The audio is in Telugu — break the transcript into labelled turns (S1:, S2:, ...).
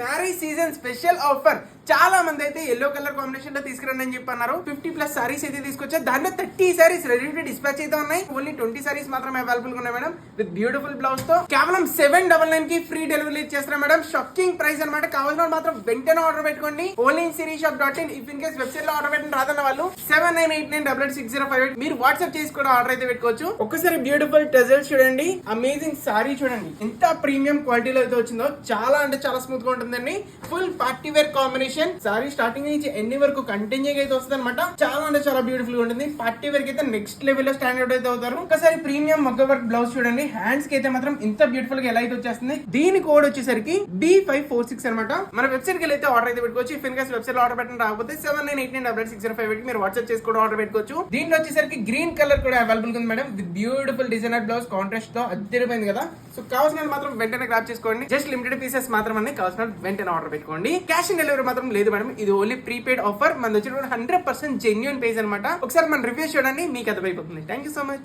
S1: మ్యారేజ్ సీజన్ స్పెషల్ ఆఫర్ చాలా మంది అయితే ఎల్లో కలర్ కాంబినేషన్ లో తీసుకురండి అని చెప్పి అన్నారు. 50+ సారీస్ అయితే తీసుకొచ్చా. దాంట్లో 30 సారీస్ రెడీ టు డిస్పాచ్ అయితే ఉన్నాయి. ఓన్లీ 20 సారీస్ మాత్రమే అవైలబుల్ గా ఉన్నాయి మేడం. విత్ బ్యూటిఫుల్ బ్లౌజ్ తో కేవలం 799 కి ఫ్రీ డెలివరీ చేస్తారు మేడం. షాకింగ్ ప్రైస్ అనమాట. కావాల్సిన మాత్రం వెంటనే ఆర్డర్ పెట్టుకోండి. ఓన్లీ ఇన్ సిరీషాప్.in. ఇఫ్ ఇన్ కేస్ వెబ్సైట్ లో ఆర్డర్ పెట్టిన రాదన్న వాళ్ళు 7989886058 మీరు వాట్సాప్ చేసి కూడా ఆర్డర్ అయితే పెట్టుకోవచ్చు. ఒక్కసారి బ్యూటిఫుల్ టెజల్స్ చూడండి. అమేజింగ్ సారీ చూడండి. ఎంత ప్రీమియం క్వాలిటీలో అయితే వచ్చిందో. చాలా అంటే చాలా స్మూత్ గా ఉంటుందండి. Full party wear combination. Sorry starting నుంచి ఎండింగ్ వరకు కంటిన్యూ అయితే వస్తుంది అనమాట. చాలా అంటే చాలా బ్యూటిఫుల్ గా ఉంటుంది. పార్టీ వేర్ కి అయితే నెక్స్ట్ లెవెల్ లో స్టాండర్డ్ అయితే అవుతారు. ఒకసారి ప్రీమియం మగ్గ వర్క్ బ్లౌజ్ చూడండి. హ్యాండ్స్ కి అయితే మాత్రం ఇంత బ్యూటిఫుల్ గా ఎలా అయితే వచ్చేస్తుంది. దీని కోడ్ వచ్చేసరికి B546 అనమాట. మన వెబ్సైట్ కి అయితే ఆర్డర్ అయితే పెట్టుకోవచ్చు. ఇఫ్ ఇన్ కేస్ వెబ్సైట్ లో ఆర్డర్ పెట్టిన రాకపోతే 7989886058 మీరు వాట్సాప్ చేసి కూడా ఆర్డర్ పెట్టుకోవచ్చు. దీంట్లో వచ్చేసరికి గ్రీన్ కలర్ కూడా అవైలబుల్ ఉంది madam. With beautiful designer blouse contrast తో అద్దరిపోయింది కదా. సో కావాల్సిన మాత్రం వెంటనే గ్రాప్ చేసుకోండి. జస్ట్ లిమిటెడ్ పీసెస్ మాత్రమే కావాల్సిన వెంటనే ఆర్డర్ పెట్టుకోండి. క్యాష్ ఆన్ డెలివరీ మాత్రం లేదు మేడం. ఇది ఓన్లీ ప్రీపెయిడ్ ఆఫర్. మన వచ్చి 100% జెన్యూన్ పేజ్ అనమాట. ఒకసారి మన రివ్యూస్ చూడండి, మీకు అర్థమైపోతుంది. Thank you so much.